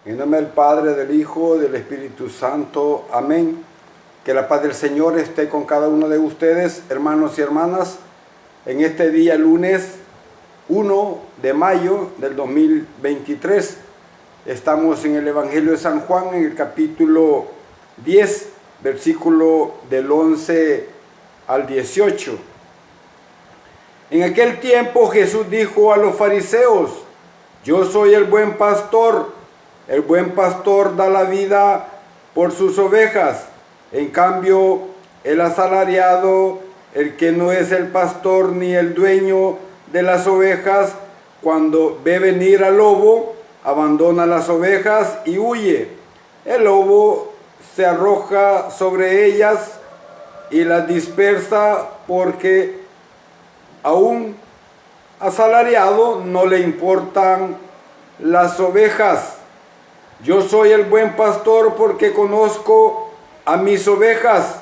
En nombre del Padre, del Hijo, del Espíritu Santo. Amén. Que la paz del Señor esté con cada uno de ustedes, hermanos y hermanas, en este día lunes 1 de mayo del 2023. Estamos en el Evangelio de San Juan, en el capítulo 10, versículo del 11 al 18. En aquel tiempo Jesús dijo a los fariseos: yo soy el buen pastor. El buen pastor da la vida por sus ovejas. En cambio, el asalariado, el que no es el pastor ni el dueño de las ovejas, cuando ve venir al lobo, abandona las ovejas y huye. El lobo se arroja sobre ellas y las dispersa, porque a un asalariado no le importan las ovejas. Yo soy el buen pastor, porque conozco a mis ovejas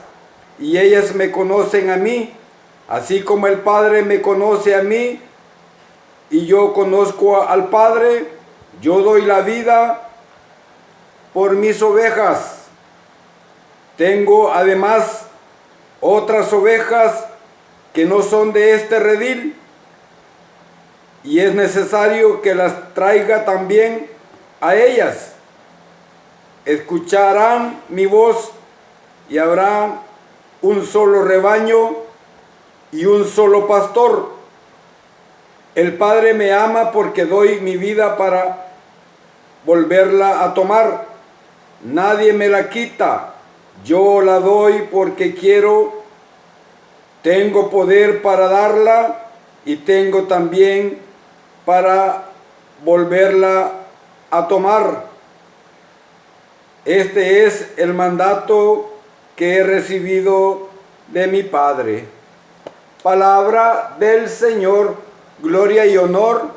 y ellas me conocen a mí, así como el Padre me conoce a mí y yo conozco al Padre. Yo doy la vida por mis ovejas. Tengo además otras ovejas que no son de este redil, y es necesario que las traiga también a ellas. Escucharán mi voz, y habrá un solo rebaño y un solo pastor. El Padre me ama, porque doy mi vida para volverla a tomar. Nadie me la quita, yo la doy porque quiero. Tengo poder para darla y tengo también para volverla a tomar. Este es el mandato que he recibido de mi Padre. Palabra del Señor. Gloria y honor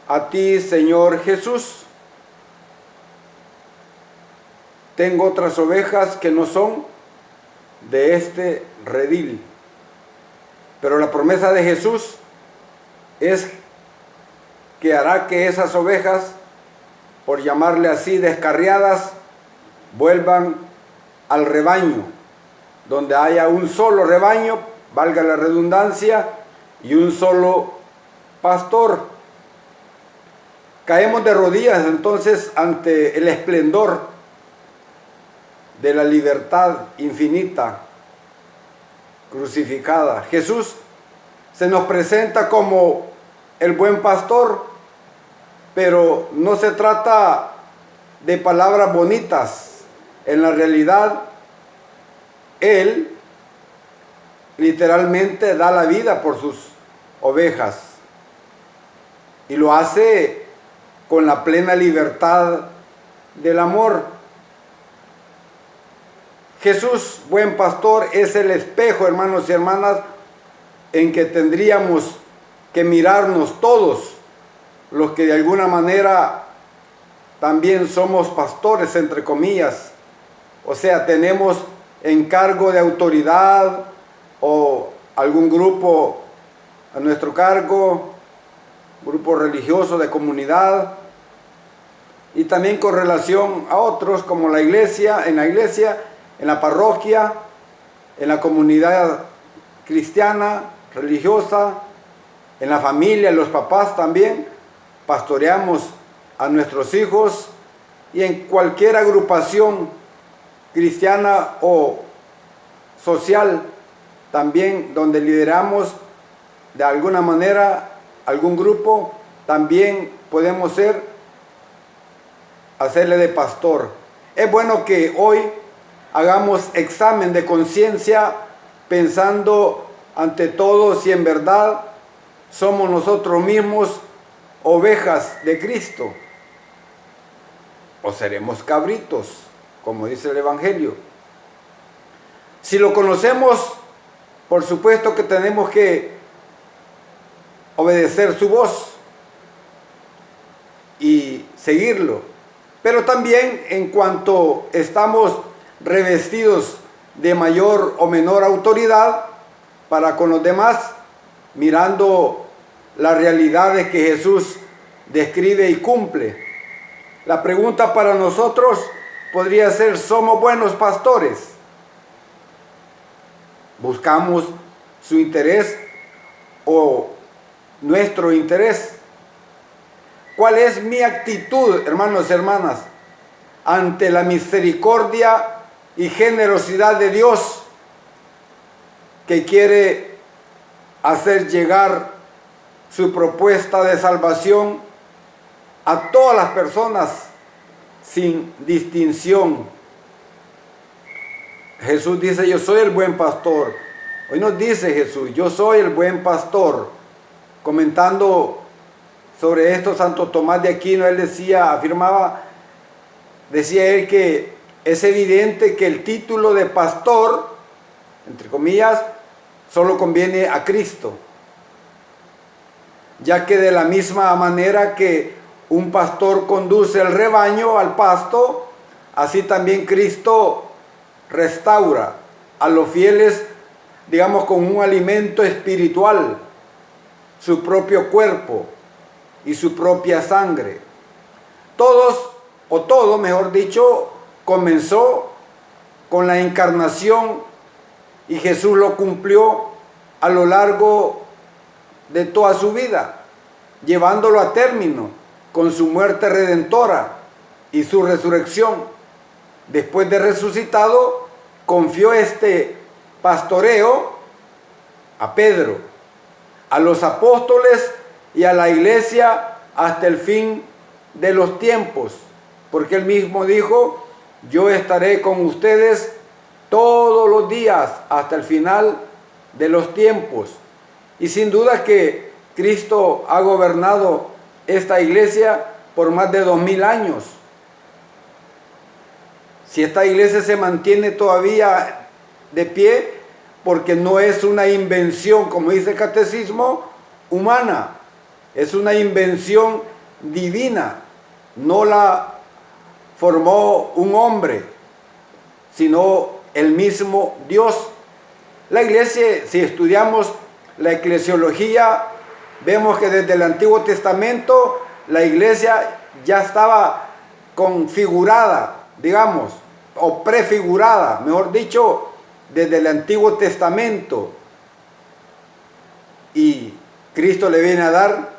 a ti, Señor Jesús. Tengo otras ovejas que no son de este redil. Pero la promesa de Jesús es que hará que esas ovejas, por llamarle así, descarriadas, vuelvan al rebaño, donde haya un solo rebaño, valga la redundancia, y un solo pastor. Caemos de rodillas entonces ante el esplendor de la libertad infinita crucificada. Jesús se nos presenta como el buen pastor, pero no se trata de palabras bonitas. En la realidad, Él literalmente da la vida por sus ovejas, y lo hace con la plena libertad del amor. Jesús, buen pastor, es el espejo, hermanos y hermanas, en que tendríamos que mirarnos todos los que de alguna manera también somos pastores, entre comillas. O sea, tenemos encargo de autoridad o algún grupo a nuestro cargo, grupo religioso de comunidad, y también con relación a otros, como la iglesia, en la parroquia, en la comunidad cristiana, religiosa, en la familia, los papás también, pastoreamos a nuestros hijos, y en cualquier agrupación cristiana o social también, donde lideramos de alguna manera algún grupo, también podemos hacerle de pastor. Es bueno que hoy hagamos examen de conciencia, pensando ante todo si en verdad somos nosotros mismos ovejas de Cristo, o seremos cabritos, como dice el Evangelio. Si lo conocemos, por supuesto que tenemos que obedecer su voz y seguirlo. Pero también, en cuanto estamos revestidos de mayor o menor autoridad para con los demás, mirando las realidades que Jesús describe y cumple, La pregunta para nosotros podría ser, ¿somos buenos pastores? ¿Buscamos su interés o nuestro interés? ¿Cuál es mi actitud, hermanos y hermanas, ante la misericordia y generosidad de Dios que quiere hacer llegar su propuesta de salvación a todas las personas sin distinción? Jesús dice, yo soy el buen pastor. Hoy nos dice Jesús, yo soy el buen pastor. Comentando sobre esto, Santo Tomás de Aquino, él decía él que es evidente que el título de pastor, entre comillas, solo conviene a Cristo, ya que de la misma manera que un pastor conduce el rebaño al pasto, así también Cristo restaura a los fieles, digamos, con un alimento espiritual, su propio cuerpo y su propia sangre. Todo, mejor dicho, comenzó con la encarnación y Jesús lo cumplió a lo largo de toda su vida, llevándolo a término con su muerte redentora y su resurrección. Después de resucitado, confió este pastoreo a Pedro, a los apóstoles y a la iglesia hasta el fin de los tiempos, porque él mismo dijo, yo estaré con ustedes todos los días hasta el final de los tiempos. Y sin duda que Cristo ha gobernado esta iglesia por más de 2000 años. Si esta iglesia se mantiene todavía de pie, porque no es una invención, como dice el catecismo, humana, es una invención divina, no la formó un hombre, sino el mismo Dios. La iglesia, si estudiamos la eclesiología, vemos que desde el Antiguo Testamento la iglesia ya estaba configurada, digamos, o prefigurada, mejor dicho, desde el Antiguo Testamento. Y Cristo le viene a dar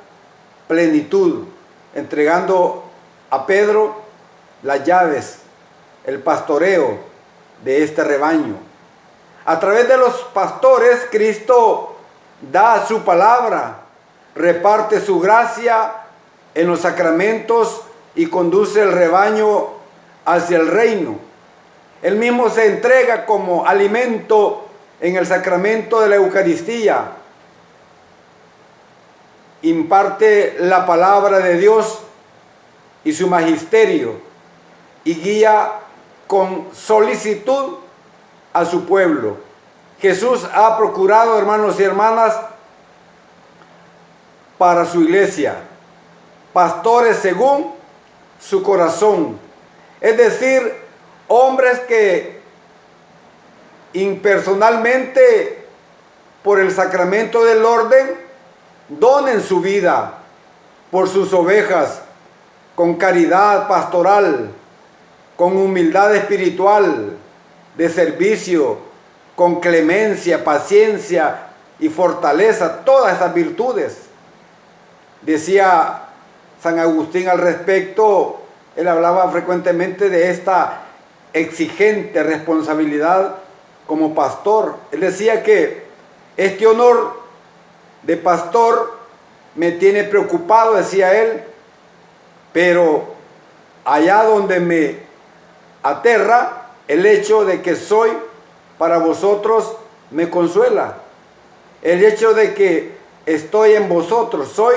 plenitud, entregando a Pedro las llaves, el pastoreo de este rebaño. A través de los pastores, Cristo da su palabra, reparte su gracia en los sacramentos y conduce el rebaño hacia el reino. Él mismo se entrega como alimento en el sacramento de la Eucaristía. Imparte la palabra de Dios y su magisterio y guía con solicitud a su pueblo. Jesús ha procurado, hermanos y hermanas, para su iglesia, pastores según su corazón, es decir, hombres que impersonalmente, por el sacramento del orden, donen su vida por sus ovejas, con caridad pastoral, con humildad espiritual, de servicio, con clemencia, paciencia y fortaleza, todas esas virtudes. Decía San Agustín al respecto, él hablaba frecuentemente de esta exigente responsabilidad como pastor. Él decía que este honor de pastor me tiene preocupado, decía él, pero allá donde me aterra el hecho de que soy para vosotros me consuela. El hecho de que estoy en vosotros, soy,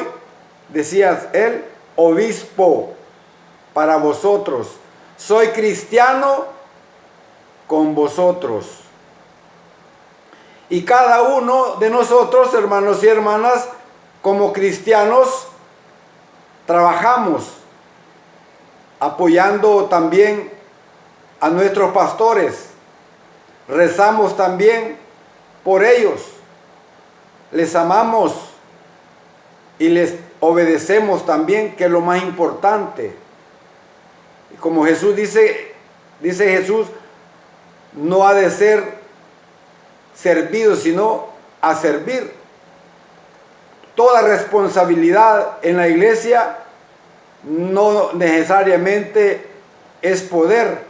decía él, obispo para vosotros, soy cristiano con vosotros. Y cada uno de nosotros, hermanos y hermanas, como cristianos, trabajamos apoyando también a nuestros pastores. Rezamos también por ellos. Les amamos y les obedecemos también, que es lo más importante. Como Jesús dice Jesús, no ha de ser servido, sino a servir. Toda responsabilidad en la iglesia no necesariamente es poder,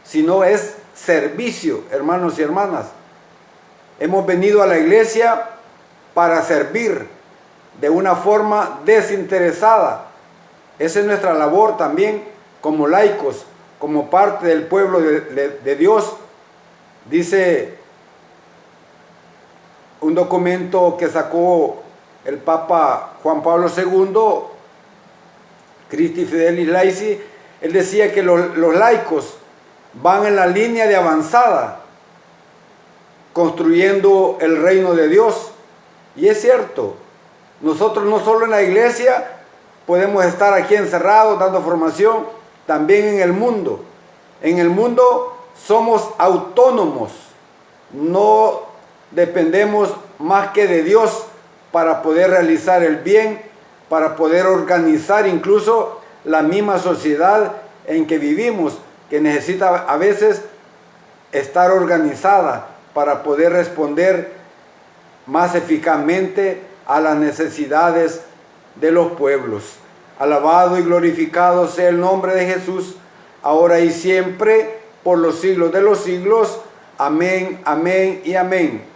sino es servicio, hermanos y hermanas. Hemos venido a la iglesia para servir de una forma desinteresada. Esa es nuestra labor también como laicos, como parte del pueblo de Dios. Dice un documento que sacó el Papa Juan Pablo II, Christi Fidelis Laici, él decía que los laicos van en la línea de avanzada, construyendo el reino de Dios. Y es cierto, nosotros no solo en la iglesia podemos estar aquí encerrados dando formación, también en el mundo. En el mundo somos autónomos, no dependemos más que de Dios para poder realizar el bien, para poder organizar incluso la misma sociedad en que vivimos, que necesita a veces estar organizada para poder responder más eficazmente a las necesidades de los pueblos. Alabado y glorificado sea el nombre de Jesús, ahora y siempre, por los siglos de los siglos. Amén, amén y amén.